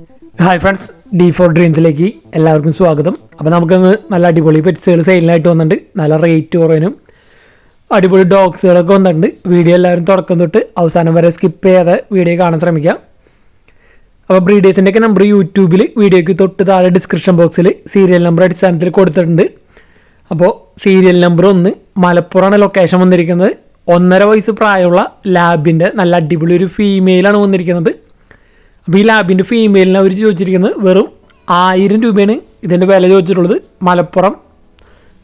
Hi friends, D4 ഡ്രീംസിലേക്ക് എല്ലാവർക്കും സ്വാഗതം. അപ്പോൾ നമുക്കൊന്ന് നല്ല അടിപൊളി പെറ്റ്സുകൾ സെയിലിനായിട്ട് വന്നിട്ടുണ്ട്. നല്ല റേറ്റ് കുറവിനും അടിപൊളി ഡോഗ്സുകളൊക്കെ വന്നിട്ടുണ്ട്. വീഡിയോ എല്ലാവരും തുടക്കം തൊട്ട് അവസാനം വരെ സ്കിപ്പ് ചെയ്യാതെ വീഡിയോ കാണാൻ ശ്രമിക്കാം. അപ്പോൾ ബ്രീഡേഴ്സിൻ്റെയൊക്കെ നമ്പർ യൂട്യൂബിൽ വീഡിയോയ്ക്ക് തൊട്ട് താഴെ ഡിസ്ക്രിപ്ഷൻ ബോക്സിൽ സീരിയൽ നമ്പർ അടിസ്ഥാനത്തിൽ കൊടുത്തിട്ടുണ്ട്. അപ്പോൾ സീരിയൽ നമ്പർ 1 മലപ്പുറമാണ് ലൊക്കേഷൻ വന്നിരിക്കുന്നത്. 1.5 വയസ്സ് പ്രായമുള്ള ലാബിൻ്റെ നല്ല അടിപൊളി ഒരു ഫീമെയിലാണ് വന്നിരിക്കുന്നത്. അപ്പോൾ ഈ ലാബിൻ്റെ ഫീമെയിലിന് അവർ ചോദിച്ചിരിക്കുന്നത് വെറും 1000 രൂപയാണ് ഇതിൻ്റെ വില ചോദിച്ചിട്ടുള്ളത്. മലപ്പുറം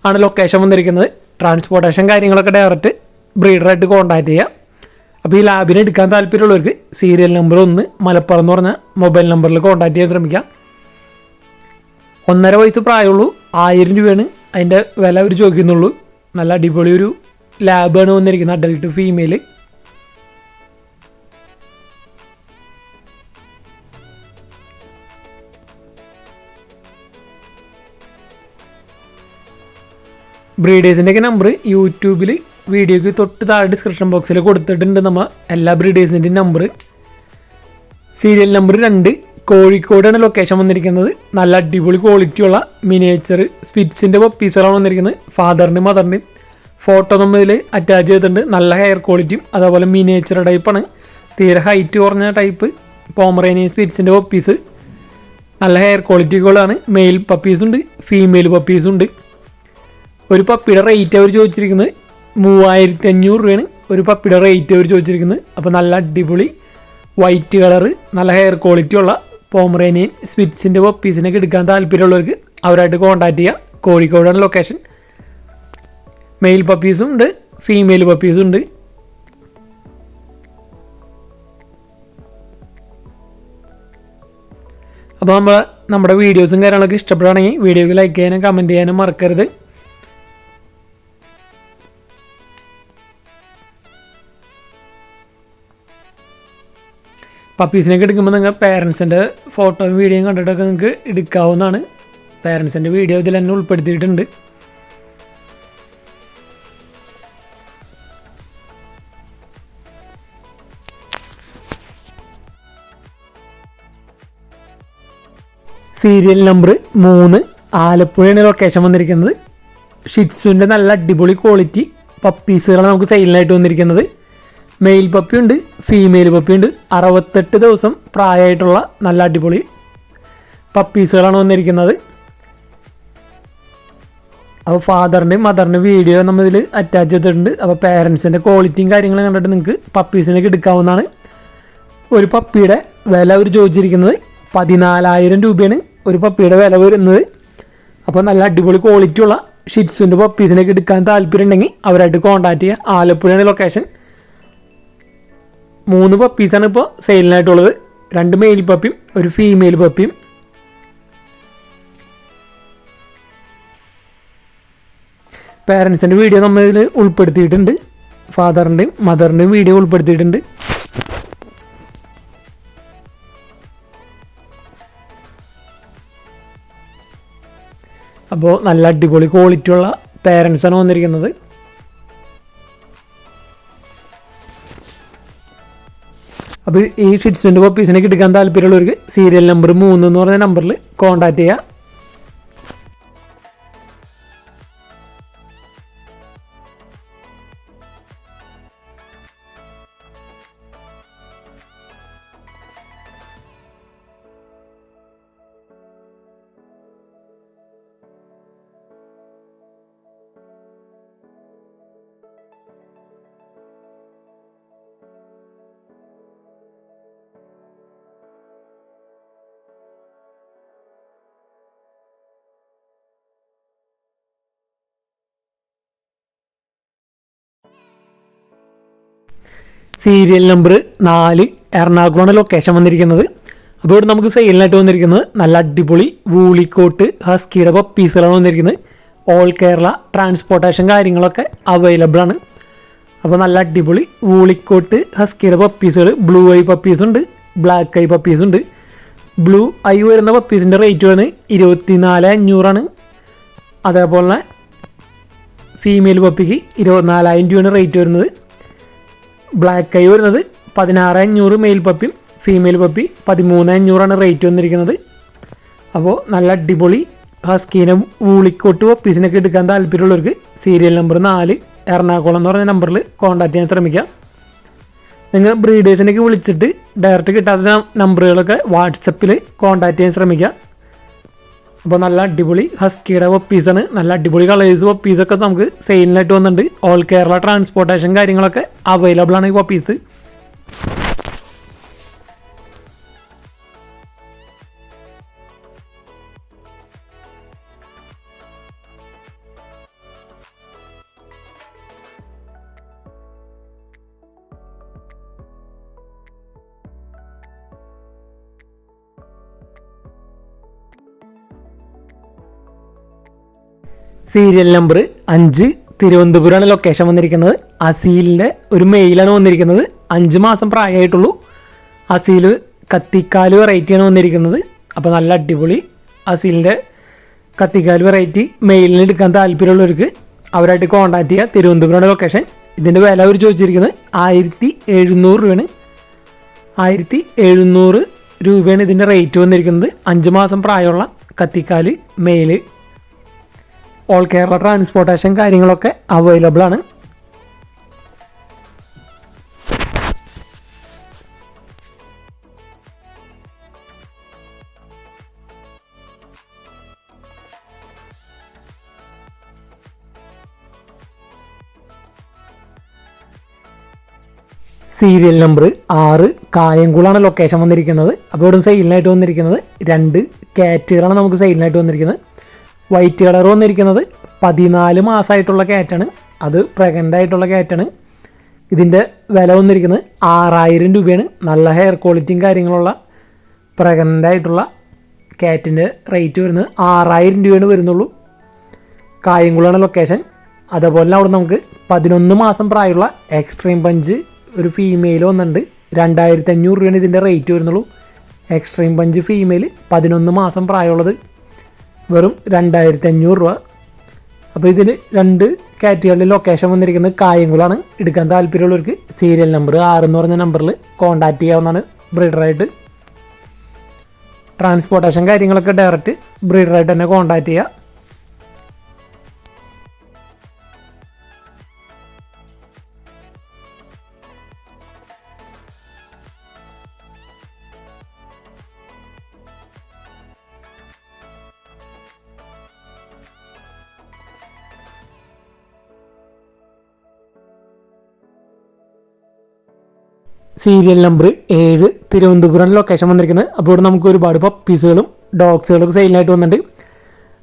ആണ് ലൊക്കേഷൻ വന്നിരിക്കുന്നത്. ട്രാൻസ്പോർട്ടേഷൻ കാര്യങ്ങളൊക്കെ ഡയറക്റ്റ് ബ്രീഡറായിട്ട് കോൺടാക്റ്റ് ചെയ്യുക. അപ്പോൾ ഈ ലാബിനെ എടുക്കാൻ താല്പര്യമുള്ളവർക്ക് സീരിയൽ നമ്പർ 1 മലപ്പുറം എന്ന് പറഞ്ഞ മൊബൈൽ നമ്പറിൽ കോൺടാക്റ്റ് ചെയ്യാൻ ശ്രമിക്കാം. 1.5 വയസ്സ് പ്രായമുള്ളൂ, 1000 രൂപയാണ് അതിൻ്റെ വില അവർ ചോദിക്കുന്നുള്ളൂ. നല്ല അടിപൊളി ഒരു ലാബാണ് വന്നിരിക്കുന്നത്, അഡൽട്ട് ഫീമെയിൽ. ബ്രീഡേഴ്സിൻ്റെയൊക്കെ നമ്പർ യൂട്യൂബിൽ വീഡിയോയ്ക്ക് തൊട്ട് താഴെ ഡിസ്ക്രിപ്ഷൻ ബോക്സിൽ കൊടുത്തിട്ടുണ്ട്. നമ്മൾ എല്ലാ ബ്രീഡേഴ്സിൻ്റെയും നമ്പർ. സീരിയൽ നമ്പർ 2 കോഴിക്കോടാണ് ലൊക്കേഷൻ വന്നിരിക്കുന്നത്. നല്ല അടിപൊളി ക്വാളിറ്റിയുള്ള മിനിയേച്ചർ സ്പിറ്റ്സിൻ്റെ പപ്പീസുകളാണ് വന്നിരിക്കുന്നത്. ഫാദറിൻ്റെയും മദറിൻ്റെയും ഫോട്ടോ നമ്മൾ ഇതിൽ അറ്റാച്ച് ചെയ്തിട്ടുണ്ട്. നല്ല ഹെയർ ക്വാളിറ്റിയും അതേപോലെ മിനിയേച്ചർ ടൈപ്പാണ്. തീരെ ഹൈറ്റ് കുറഞ്ഞ ടൈപ്പ് പോമറേനിയൻ സ്പിറ്റ്സിൻ്റെ പപ്പീസ്. നല്ല ഹെയർ ക്വാളിറ്റികളാണ്. മെയിൽ പപ്പീസുണ്ട്, ഫീമെയിൽ പപ്പീസുണ്ട്. ഒരു പപ്പിയുടെ റേറ്റ് അവർ ചോദിച്ചിരിക്കുന്നത് 3500 രൂപയാണ് ഒരു പപ്പിയുടെ റേറ്റ് അവർ ചോദിച്ചിരിക്കുന്നത്. അപ്പോൾ നല്ല അടിപൊളി വൈറ്റ് കളറ് നല്ല ഹെയർ ക്വാളിറ്റി ഉള്ള പോമറേനിയൻ സ്പിറ്റ്സിൻ്റെ പപ്പീസിനൊക്കെ എടുക്കാൻ താല്പര്യമുള്ളവർക്ക് അവരായിട്ട് കോൺടാക്റ്റ് ചെയ്യുക. കോഴിക്കോടാണ് ലൊക്കേഷൻ. മെയിൽ പപ്പീസും ഉണ്ട്, ഫീമെയിൽ പപ്പീസും ഉണ്ട്. അപ്പോൾ നമ്മുടെ വീഡിയോസും കാര്യങ്ങളൊക്കെ ഇഷ്ടപ്പെടുകയാണെങ്കിൽ വീഡിയോക്ക് ലൈക്ക് ചെയ്യാനും കമൻറ്റ് ചെയ്യാനും മറക്കരുത്. പപ്പീസിനൊക്കെ എടുക്കുമ്പോൾ നിങ്ങൾ പേരൻസിൻ്റെ ഫോട്ടോയും വീഡിയോയും കണ്ടിട്ടൊക്കെ നിങ്ങൾക്ക് എടുക്കാവുന്നതാണ്. പേരൻസിൻ്റെ വീഡിയോ ഇതിൽ തന്നെ ഉൾപ്പെടുത്തിയിട്ടുണ്ട്. സീരിയൽ നമ്പർ 3 ആലപ്പുഴയാണ് ലൊക്കേഷൻ വന്നിരിക്കുന്നത്. ഷിറ്റ്സുവിൻ്റെ നല്ല അടിപൊളി ക്വാളിറ്റി പപ്പീസുകളാണ് നമുക്ക് സെയിലിനായിട്ട് വന്നിരിക്കുന്നത്. Mail പപ്പിയുണ്ട്, female പപ്പിയുണ്ട്. 68 ദിവസം പ്രായമായിട്ടുള്ള നല്ല അടിപൊളി പപ്പീസുകളാണ് വന്നിരിക്കുന്നത്. അപ്പോൾ ഫാദറിൻ്റെയും മദറിൻ്റെയും വീഡിയോ നമ്മളിതിൽ അറ്റാച്ച് ചെയ്തിട്ടുണ്ട്. അപ്പോൾ പേരൻസിൻ്റെ ക്വാളിറ്റിയും കാര്യങ്ങളും കണ്ടിട്ട് നിങ്ങൾക്ക് പപ്പീസിനൊക്കെ എടുക്കാവുന്നതാണ്. ഒരു പപ്പിയുടെ വില അവർ ചോദിച്ചിരിക്കുന്നത് 14,000 രൂപയാണ് ഒരു പപ്പിയുടെ വില വരുന്നത്. അപ്പോൾ നല്ല അടിപൊളി ക്വാളിറ്റിയുള്ള ഷിറ്റ്സുൻ്റെ പപ്പീസിനൊക്കെ എടുക്കാൻ താല്പര്യം ഉണ്ടെങ്കിൽ അവരായിട്ട് കോൺടാക്റ്റ് ചെയ്യുക. ആലപ്പുഴയാണ് ലൊക്കേഷൻ. 3 പപ്പീസാണ് ഇപ്പോൾ സെയിലിനായിട്ടുള്ളത്. 2 മെയിൽ പപ്പിയും ഒരു ഫീമെയിൽ പപ്പിയും. പേരൻസിൻ്റെ വീഡിയോ നമ്മളിതിൽ ഉൾപ്പെടുത്തിയിട്ടുണ്ട്. ഫാദറിൻ്റെയും മദറിൻ്റെയും വീഡിയോ ഉൾപ്പെടുത്തിയിട്ടുണ്ട്. അപ്പോൾ നല്ല അടിപൊളി ക്വാളിറ്റിയുള്ള പേരൻസാണ് വന്നിരിക്കുന്നത്. അപ്പോൾ ഈ ഷിറ്റ്സുവിൻ്റെ പപ്പീസിനൊക്കെ എടുക്കാൻ താല്പര്യമുള്ളവർക്ക് സീരിയൽ നമ്പർ 3 എന്ന് പറഞ്ഞ നമ്പറിൽ കോൺടാക്റ്റ് ചെയ്യുക. സീരിയൽ നമ്പർ 4 എറണാകുളമാണ് ലൊക്കേഷൻ വന്നിരിക്കുന്നത്. അപ്പോൾ ഇവിടെ നമുക്ക് സെയിലിനായിട്ട് വന്നിരിക്കുന്നത് നല്ല അടിപൊളി വൂളിക്കോട്ട് ഹസ്കിയുടെ പപ്പീസുകളാണ് വന്നിരിക്കുന്നത്. ഓൾ കേരള ട്രാൻസ്പോർട്ടേഷൻ കാര്യങ്ങളൊക്കെ അവൈലബിൾ ആണ്. അപ്പോൾ നല്ല അടിപൊളി വൂളിക്കോട്ട് ഹസ്കിയുടെ പപ്പീസുകൾ. ബ്ലൂ ഐ പപ്പീസുണ്ട്, ബ്ലാക്ക് ഐ പപ്പീസുണ്ട്. ബ്ലൂ ഐ വരുന്ന പപ്പീസിൻ്റെ റേറ്റ് വരുന്നത് 24,500 അതേപോലെ ഫീമെയിൽ പപ്പിക്ക് 24,000 രൂപയാണ് റേറ്റ് വരുന്നത്. ബ്ലാക്ക് ഐ വരുന്നത് 16,500 മെയിൽ പപ്പിയും ഫീമെയിൽ പപ്പി 13,500 റേറ്റ് വന്നിരിക്കുന്നത്. അപ്പോൾ നല്ല അടിപൊളി ഹസ്കീനെ വൂളിക്കോട്ട് പപ്പീസിനൊക്കെ എടുക്കാൻ താല്പര്യമുള്ളവർക്ക് സീരിയൽ നമ്പർ 4 എറണാകുളം എന്ന് പറഞ്ഞ നമ്പറിൽ കോൺടാക്ട് ചെയ്യാൻ ശ്രമിക്കാം. നിങ്ങൾ ബ്രീഡേഴ്സിനൊക്കെ വിളിച്ചിട്ട് ഡയറക്റ്റ് കിട്ടാത്ത നമ്പറുകളൊക്കെ വാട്സപ്പിൽ കോൺടാക്ട് ചെയ്യാൻ ശ്രമിക്കുക. അപ്പോൾ നല്ല അടിപൊളി ഹസ്കിയുടെ പപ്പീസാണ്. നല്ല അടിപൊളി കളേഴ്സ് പപ്പീസൊക്കെ നമുക്ക് സെയിലിനായിട്ട് വന്നിട്ടുണ്ട്. ഓൾ കേരള ട്രാൻസ്പോർട്ടേഷൻ കാര്യങ്ങളൊക്കെ അവൈലബിൾ ആണ് ഈ പപ്പീസ്. സീരിയൽ നമ്പർ 5 തിരുവനന്തപുരമാണ് ലൊക്കേഷൻ വന്നിരിക്കുന്നത്. അസീലിൻ്റെ ഒരു മെയിലാണ് വന്നിരിക്കുന്നത്. 5 മാസം പ്രായമായിട്ടുള്ളൂ. അസീൽ കത്തിക്കാല് വെറൈറ്റിയാണ് വന്നിരിക്കുന്നത്. അപ്പോൾ നല്ല അടിപൊളി അസീലിൻ്റെ കത്തിക്കാല് വെറൈറ്റി മെയിലിന് എടുക്കാൻ താല്പര്യമുള്ളവർക്ക് അവരായിട്ട് കോൺടാക്ട് ചെയ്യുക. തിരുവനന്തപുരമാണ് ലൊക്കേഷൻ. ഇതിൻ്റെ വില അവർ ചോദിച്ചിരിക്കുന്നത് 1,700 രൂപയാണ്. 1,700 രൂപയാണ് ഇതിൻ്റെ റേറ്റ് വന്നിരിക്കുന്നത്. 5 മാസം പ്രായമുള്ള കത്തിക്കാല് മെയില്. ഓൾ കേരള ട്രാൻസ്പോർട്ടേഷൻ കാര്യങ്ങളൊക്കെ അവൈലബിൾ ആണ്. സീരിയൽ നമ്പർ 6 കായംകുളമാണ് ലൊക്കേഷൻ വന്നിരിക്കുന്നത്. അപ്പോൾ ഇവിടെ സെയിലിനായിട്ട് വന്നിരിക്കുന്നത് 2 കാറ്റുകളാണ് നമുക്ക് സെയിലിനായിട്ട് വന്നിരിക്കുന്നത്. വൈറ്റ് കളർ വന്നിരിക്കുന്നത് 14 മാസമായിട്ടുള്ള കാറ്റാണ്. അത് പ്രഗ്നൻ്റ് ആയിട്ടുള്ള കാറ്റാണ്. ഇതിൻ്റെ വില വന്നിരിക്കുന്നത് 6,000 രൂപയാണ്. നല്ല ഹെയർ ക്വാളിറ്റിയും കാര്യങ്ങളുള്ള പ്രഗ്നൻ്റ് ആയിട്ടുള്ള കാറ്റിൻ്റെ റേറ്റ് വരുന്നത് 6,000 രൂപയാണ് വരുന്നുള്ളൂ. കായംകുളമാണ് ലൊക്കേഷൻ. അതുപോലെ അവിടെ നമുക്ക് 11 മാസം പ്രായമുള്ള എക്സ്ട്രീം പഞ്ച് ഒരു ഫീമെയിൽ വന്നിട്ടുണ്ട്. 2,500 രൂപയാണ് ഇതിൻ്റെ റേറ്റ് വരുന്നുള്ളൂ. എക്സ്ട്രീം പഞ്ച് ഫീമെയിൽ 11 മാസം പ്രായമുള്ളത് വെറും 2,500 രൂപ. അപ്പോൾ ഇതിൽ 2 കാറ്റഗറിയിൽ ലൊക്കേഷൻ വന്നിരിക്കുന്നത് കായംകുളമാണ്. എടുക്കാൻ താല്പര്യമുള്ളവർക്ക് സീരിയൽ നമ്പർ 6 എന്ന് പറഞ്ഞ നമ്പറിൽ കോൺടാക്ട് ചെയ്യാവുന്നതാണ്. ബ്രീഡറായിട്ട് ട്രാൻസ്പോർട്ടേഷൻ കാര്യങ്ങളൊക്കെ ഡയറക്റ്റ് ബ്രീഡറായിട്ട് തന്നെ കോൺടാക്ട് ചെയ്യുക. സീരിയൽ നമ്പർ 7 തിരുവനന്തപുരം ലൊക്കേഷൻ വന്നിരിക്കുന്നത്. അപ്പോൾ ഇവിടെ നമുക്ക് ഒരുപാട് പപ്പീസുകളും ഡോഗ്സുകളൊക്കെ സെയിലിനായിട്ട് വന്നിട്ടുണ്ട്.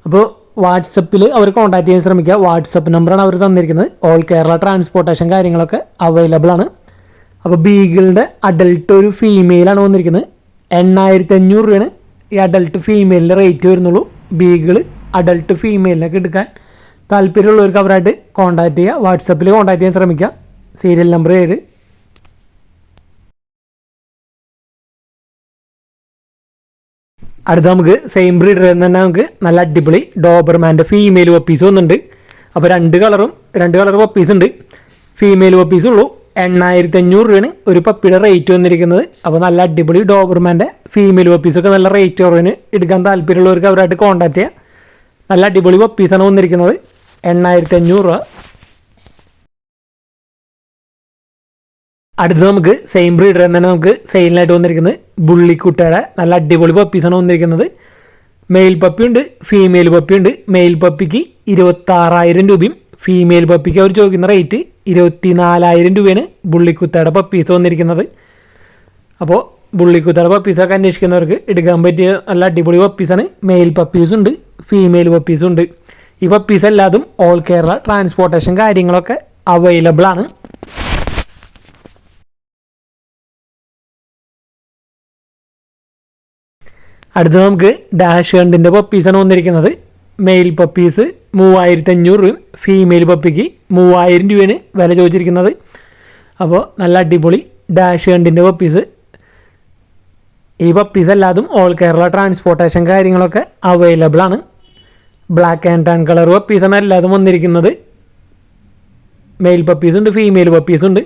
അപ്പോൾ വാട്സപ്പിൽ അവർ കോൺടാക്ട് ചെയ്യാൻ ശ്രമിക്കുക. വാട്സപ്പ് നമ്പറാണ് അവർ തന്നിരിക്കുന്നത്. ഓൾ കേരള ട്രാൻസ്പോർട്ടേഷൻ കാര്യങ്ങളൊക്കെ അവൈലബിൾ ആണ്. അപ്പോൾ ബീഗിളുടെ അഡൽട്ട് ഒരു ഫീമെയിലാണ് വന്നിരിക്കുന്നത്. 8,500 രൂപയാണ് ഈ അഡൽട്ട് ഫീമെയിലിൻ്റെ റേറ്റ് വരുന്നുള്ളൂ. ബീഗിൾ അഡൽട്ട് ഫീമെയിലിനൊക്കെ എടുക്കാൻ താല്പര്യമുള്ളവർക്ക് അവരായിട്ട് കോൺടാക്ട് ചെയ്യുക. വാട്സപ്പിൽ കോൺടാക്ട് ചെയ്യാൻ ശ്രമിക്കുക. Serial number 7. അടുത്ത നമുക്ക് സെയിം ബ്രീഡർ തന്നെ നമുക്ക് നല്ല അടിപൊളി ഡോബർമാൻ്റെ ഫീമെയിൽ പപ്പീസ് വന്നിട്ടുണ്ട്. അപ്പോൾ 2 കളർ പപ്പീസ് ഉണ്ട്. ഫീമെയിൽ പപ്പീസ് ഉള്ളൂ. 8,500 രൂപയാണ് ഒരു പപ്പിയുടെ റേറ്റ് വന്നിരിക്കുന്നത്. അപ്പോൾ നല്ല അടിപൊളി ഡോബർമാൻ്റെ ഫീമെയിൽ പപ്പീസൊക്കെ നല്ല റേറ്റ് കുറവിന് എടുക്കാൻ താല്പര്യമുള്ളവർക്ക് അവരായിട്ട് കോൺടാക്ട് ചെയ്യുക. നല്ല അടിപൊളി പപ്പീസാണ് വന്നിരിക്കുന്നത്. 8,500 രൂപ. അടുത്ത് നമുക്ക് സെയിം ബ്രീഡർ തന്നെ നമുക്ക് സെയിലിനായിട്ട് വന്നിരിക്കുന്നത് ബുള്ളിക്കുട്ടയുടെ നല്ല അടിപൊളി പപ്പീസാണ് വന്നിരിക്കുന്നത്. മെയിൽ പപ്പി ഉണ്ട്, ഫീമെയിൽ പപ്പി ഉണ്ട്. മെയിൽ പപ്പിക്ക് 26,000 രൂപയും ഫീമെയിൽ പപ്പിക്ക് അവർ ചോദിക്കുന്ന റേറ്റ് 24,000 രൂപയാണ് ബുള്ളിക്കുത്തയുടെ പപ്പീസ് വന്നിരിക്കുന്നത്. അപ്പോൾ ബുള്ളിക്കുത്തയുടെ പപ്പീസൊക്കെ അന്വേഷിക്കുന്നവർക്ക് എടുക്കാൻ പറ്റിയ നല്ല അടിപൊളി പപ്പീസാണ്. മെയിൽ പപ്പീസും ഉണ്ട്, ഫീമെയിൽ പപ്പീസും ഉണ്ട്. ഈ പപ്പീസ് എല്ലാതും ഓൾ കേരള ട്രാൻസ്പോർട്ടേഷൻ കാര്യങ്ങളൊക്കെ അവൈലബിൾ ആണ്. അടുത്ത് നമുക്ക് ഡാഷ് ഹണ്ടിൻ്റെ പപ്പീസാണ് വന്നിരിക്കുന്നത്. മെയിൽ പപ്പീസ് 3,500 രൂപയും ഫീമെയിൽ പപ്പിക്ക് 3,000 രൂപയാണ് വില ചോദിച്ചിരിക്കുന്നത്. അപ്പോൾ നല്ല അടിപൊളി ഡാഷ് ഹണ്ടിൻ്റെ പപ്പീസ്. ഈ പപ്പീസ് എല്ലാതും ഓൾ കേരള ട്രാൻസ്പോർട്ടേഷൻ കാര്യങ്ങളൊക്കെ അവൈലബിൾ ആണ്. ബ്ലാക്ക് ആൻഡ് ടാൻ കളർ പപ്പീസാണ് എല്ലാതും വന്നിരിക്കുന്നത്. മെയിൽ പപ്പീസുണ്ട്, ഫീമെയിൽ പപ്പീസുണ്ട്.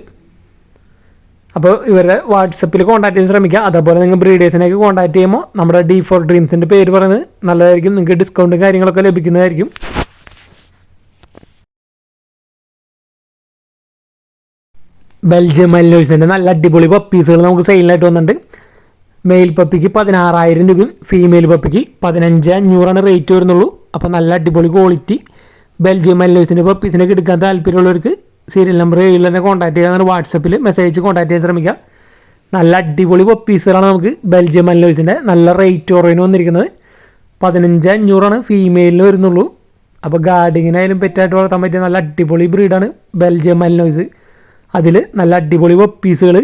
അപ്പോൾ ഇവരുടെ വാട്സപ്പിൽ കോൺടാക്ട് ചെയ്യാൻ ശ്രമിക്കുക. അതേപോലെ നിങ്ങൾ ബ്രീഡേഴ്സിനേക്ക് കോൺടാക്ട് ചെയ്യുമ്പോൾ നമ്മുടെ D4 ഡ്രീംസിൻ്റെ പേര് പറയുന്നത് നല്ലതായിരിക്കും. നിങ്ങൾക്ക് ഡിസ്കൗണ്ടും കാര്യങ്ങളൊക്കെ ലഭിക്കുന്നതായിരിക്കും. ബെൽജിയം മൽനോയ്സിൻ്റെ നല്ല അടിപൊളി പപ്പീസുകൾ നമുക്ക് സെയിലായിട്ട് വന്നിട്ടുണ്ട്. മെയിൽ പപ്പിക്ക് 16,000 രൂപയും ഫീമെയിൽ പപ്പിക്ക് 15,500 റേറ്റ് വരുന്നുള്ളൂ. അപ്പോൾ നല്ല അടിപൊളി ക്വാളിറ്റി ബെൽജിയം മൽനോയ്സിൻ്റെ പപ്പീസിനൊക്കെ എടുക്കാൻ താല്പര്യമുള്ളവർക്ക് സീരിയൽ നമ്പർ 7 തന്നെ കോൺടാക്ട് ചെയ്യാൻ വാട്സപ്പിൽ മെസ്സേജ് കോൺടാക്ട് ചെയ്യാൻ ശ്രമിക്കുക. നല്ല അടിപൊളി പപ്പീസുകളാണ് നമുക്ക് ബെൽജിയം മൽനോയ്സിൻ്റെ നല്ല റേറ്റ് കുറവിന് വന്നിരിക്കുന്നത്. 15,500 ഫീമെയിലിന് വരുന്നുള്ളൂ. അപ്പോൾ ഗാർഡിങ്ങിനായാലും പെറ്റായിട്ട് വളർത്താൻ പറ്റിയ നല്ല അടിപൊളി ബ്രീഡാണ് ബെൽജിയം മൽനോയ്സ്. അതിൽ നല്ല അടിപൊളി പപ്പീസുകൾ.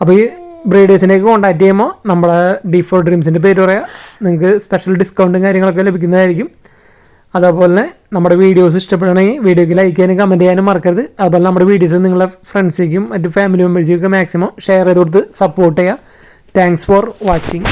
അപ്പോൾ ഈ ബ്രീഡേഴ്സിനേക്ക് കോൺടാക്ട് ചെയ്യുമ്പോൾ നമ്മുടെ D4 ഡ്രീംസിൻ്റെ പേര് പറയാം. നിങ്ങൾക്ക് സ്പെഷ്യൽ ഡിസ്കൗണ്ടും കാര്യങ്ങളൊക്കെ ലഭിക്കുന്നതായിരിക്കും. അതേപോലെ തന്നെ നമ്മുടെ വീഡിയോസ് ഇഷ്ടപ്പെടുകയാണെങ്കിൽ വീഡിയോക്ക് ലൈക്ക് ചെയ്യാനും കമൻറ്റ് ചെയ്യാനും മറക്കരുത്. അതുപോലെ നമ്മുടെ വീഡിയോസ് നിങ്ങളുടെ ഫ്രണ്ട്സിലേക്കും മറ്റ് ഫാമിലി മെമ്പേഴ്സിലേക്കും മാക്സിമം ഷെയർ ചെയ്ത് കൊടുത്ത് സപ്പോർട്ട് ചെയ്യുക. Thanks for watching.